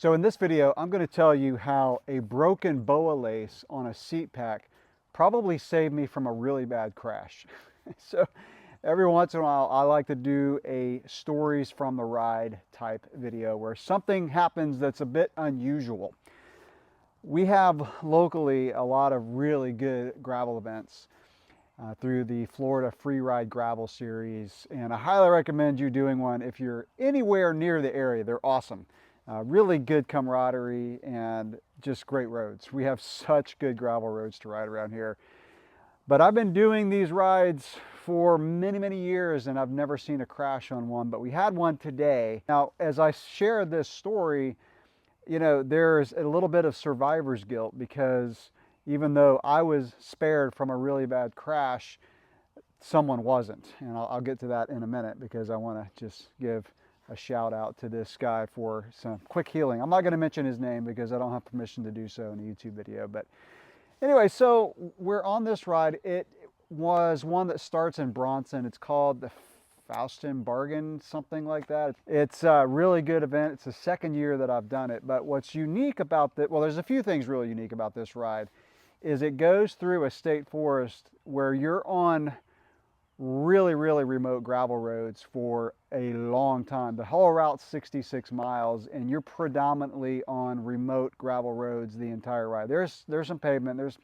So in this video, I'm going to tell you how a broken BOA lace on a seat pack probably saved me from a really bad crash. So every once in a while, I like to do a stories from the ride type video where something happens that's a bit unusual. We have locally a lot of really good gravel events through the Florida Free Ride Gravel Series, and I highly recommend you doing one if you're anywhere near the area. They're awesome. Really good camaraderie and just great roads. We have such good gravel roads to ride around here. But I've been doing these rides for many years and I've never seen a crash on one, but we had one today. Now, as I share this story, you know, there's a little bit of survivor's guilt because even though I was spared from a really bad crash, someone wasn't. And I'll get to that in a minute because I want to just give a shout out to this guy for some quick healing. I'm not going to mention his name because I don't have permission to do so in a YouTube video. But anyway, so we're on this ride. It was one that starts in Bronson. It's called the Faustin Bargain, something like that. It's a really good event. It's the second year that I've done it. But what's unique about that, well, there's a few things really unique about this ride, is it goes through a state forest where you're on really remote gravel roads for a long time. The whole route's 66 miles and you're predominantly on remote gravel roads the entire ride. There's some pavement. There's,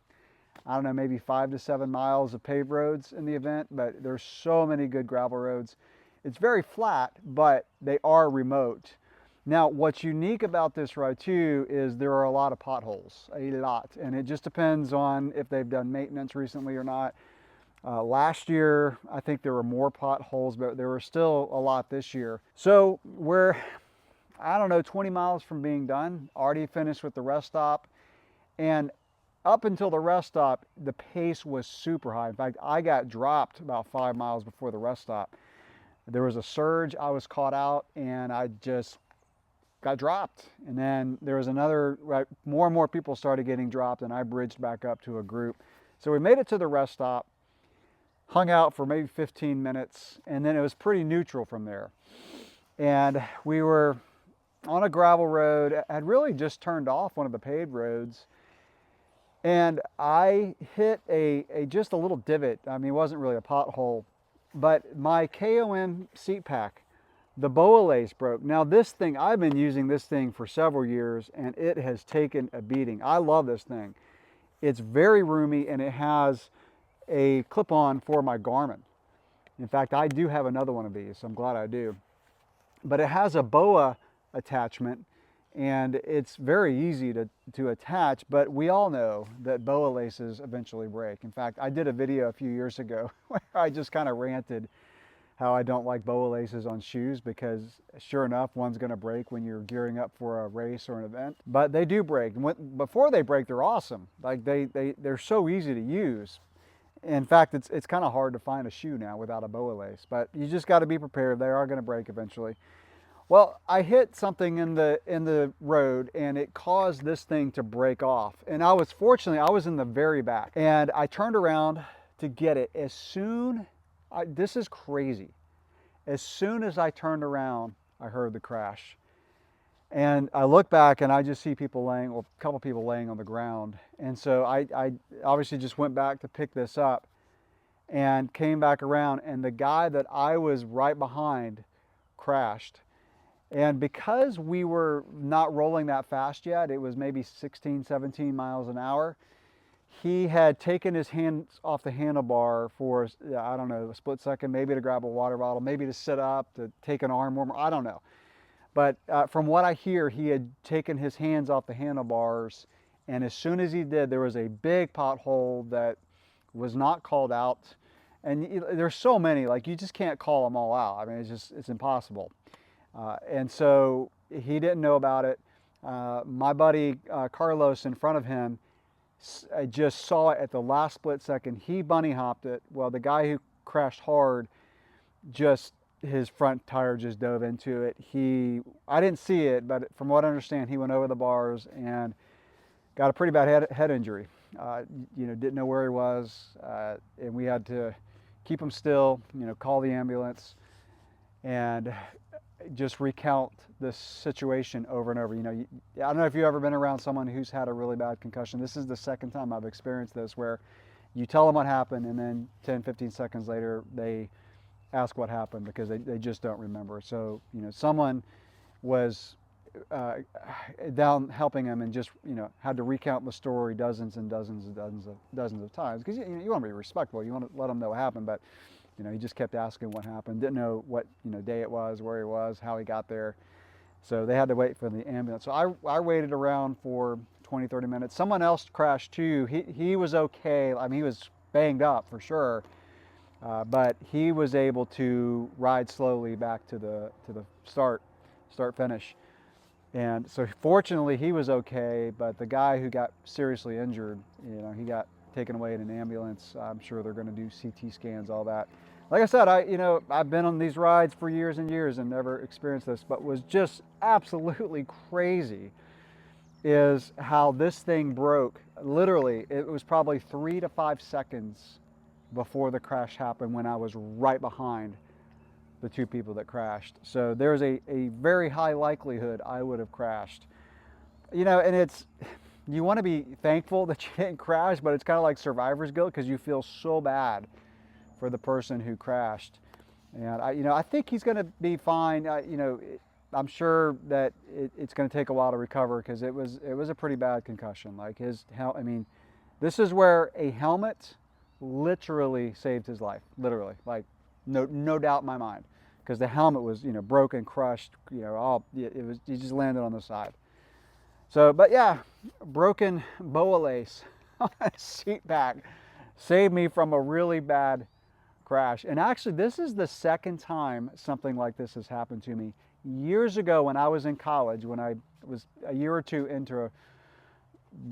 I don't know, maybe 5 to 7 miles of paved roads in the event, but there's so many good gravel roads. It's very flat, but they are remote. Now, what's unique about this ride too is there are a lot of potholes, a lot, and it just depends on if they've done maintenance recently or not. Last year, I think there were more potholes, but there were still a lot this year. So we're, I don't know, 20 miles from being done, already finished with the rest stop. And up until the rest stop, the pace was super high. In fact, I got dropped about 5 miles before the rest stop. There was a surge, I was caught out, and I just got dropped. And then there was another, right, more and more people started getting dropped, and I bridged back up to a group. So we made it to the rest stop, hung out for maybe 15 minutes, and then it was pretty neutral from there. And we were on a gravel road. I had really just turned off one of the paved roads, and I hit just a little divot. I mean, it wasn't really a pothole, but my KOM seat pack, the BOA lace broke. Now this thing, I've been using this thing for several years and it has taken a beating. I love this thing. It's very roomy and it has a clip-on for my Garmin. In fact, I do have another one of these, so I'm glad I do. But it has a BOA attachment and it's very easy to attach, but we all know that BOA laces eventually break. In fact, I did a video a few years ago where I just kind of ranted how I don't like BOA laces on shoes because sure enough, one's gonna break when you're gearing up for a race or an event. But they do break. Before they break, they're awesome. Like they're so easy to use. In fact, it's kind of hard to find a shoe now without a BOA lace, but you just got to be prepared. They are going to break eventually. Well, I hit something in the road and it caused this thing to break off. And fortunately, I was in the very back and I turned around to get it. This is crazy. As soon as I turned around, I heard the crash. And I look back and I just see people laying, well, a couple people laying on the ground. And so I obviously just went back to pick this up and came back around, and the guy that I was right behind crashed. And because we were not rolling that fast yet, it was maybe 16, 17 miles an hour, he had taken his hands off the handlebar for, I don't know, a split second, maybe to grab a water bottle, maybe to sit up, to take an arm warmer, I don't know. But from what I hear, he had taken his hands off the handlebars, and as soon as he did, there was a big pothole that was not called out. And there's so many, like you just can't call them all out. I mean, it's impossible. And so he didn't know about it. My buddy Carlos in front of him just saw it at the last split second. He bunny hopped it. Well, the guy who crashed hard his front tire just dove into it. I didn't see it, but from what I understand, he went over the bars and got a pretty bad head injury. You know, didn't know where he was, and we had to keep him still, you know, call the ambulance. And just recount this situation over and over. You know, I don't know if you've ever been around someone who's had a really bad concussion. This is the second time I've experienced this, where you tell them what happened and then 10, 15 seconds later they ask what happened because they just don't remember. So, you know, someone was down helping him and just, you know, had to recount the story dozens and dozens and dozens of times, because you want to be respectful. You want to let them know what happened, but you know, he just kept asking what happened, didn't know what, you know, day it was, where he was, how he got there. So they had to wait for the ambulance. So I waited around for 20, 30 minutes. Someone else crashed too. He was okay. I mean, he was banged up for sure, but he was able to ride slowly back to the start finish. And so fortunately he was okay, but the guy who got seriously injured, you know, he got taken away in an ambulance. I'm sure they're going to do CT scans, all that. Like I said, I've been on these rides for years and years and never experienced this, but was just absolutely crazy is how this thing broke. Literally, it was probably 3 to 5 seconds before the crash happened, when I was right behind the two people that crashed. So there's a very high likelihood I would have crashed. You know, and you want to be thankful that you didn't crash, but it's kind of like survivor's guilt, because you feel so bad for the person who crashed. And I think he's going to be fine. I'm sure that it's going to take a while to recover, because it was a pretty bad concussion. Like this is where a helmet literally saved his life. Literally, like no doubt in my mind, because the helmet was, you know, broken, crushed. You know, he just landed on the side. So, but yeah, broken BOA lace on a seat back saved me from a really bad crash. And actually, this is the second time something like this has happened to me. Years ago, when I was in college, when I was a year or two into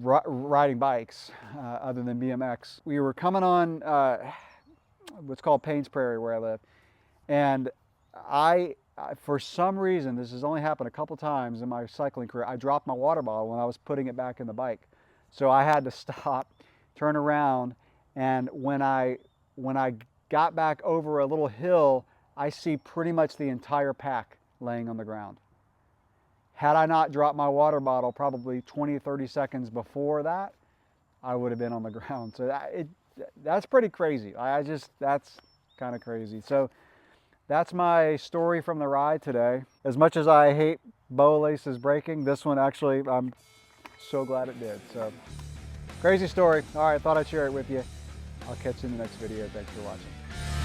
riding bikes, other than BMX, we were coming on what's called Payne's Prairie, where I live. And I for some reason, this has only happened a couple times in my cycling career, I dropped my water bottle when I was putting it back in the bike. So I had to stop, turn around, and when I got back over a little hill, I see pretty much the entire pack laying on the ground. Had I not dropped my water bottle probably 20, 30 seconds before that, I would have been on the ground. So that's pretty crazy. That's kind of crazy. So that's my story from the ride today. As much as I hate BOA laces breaking, this one actually, I'm so glad it did. So crazy story. All right, thought I'd share it with you. I'll catch you in the next video. Thanks for watching.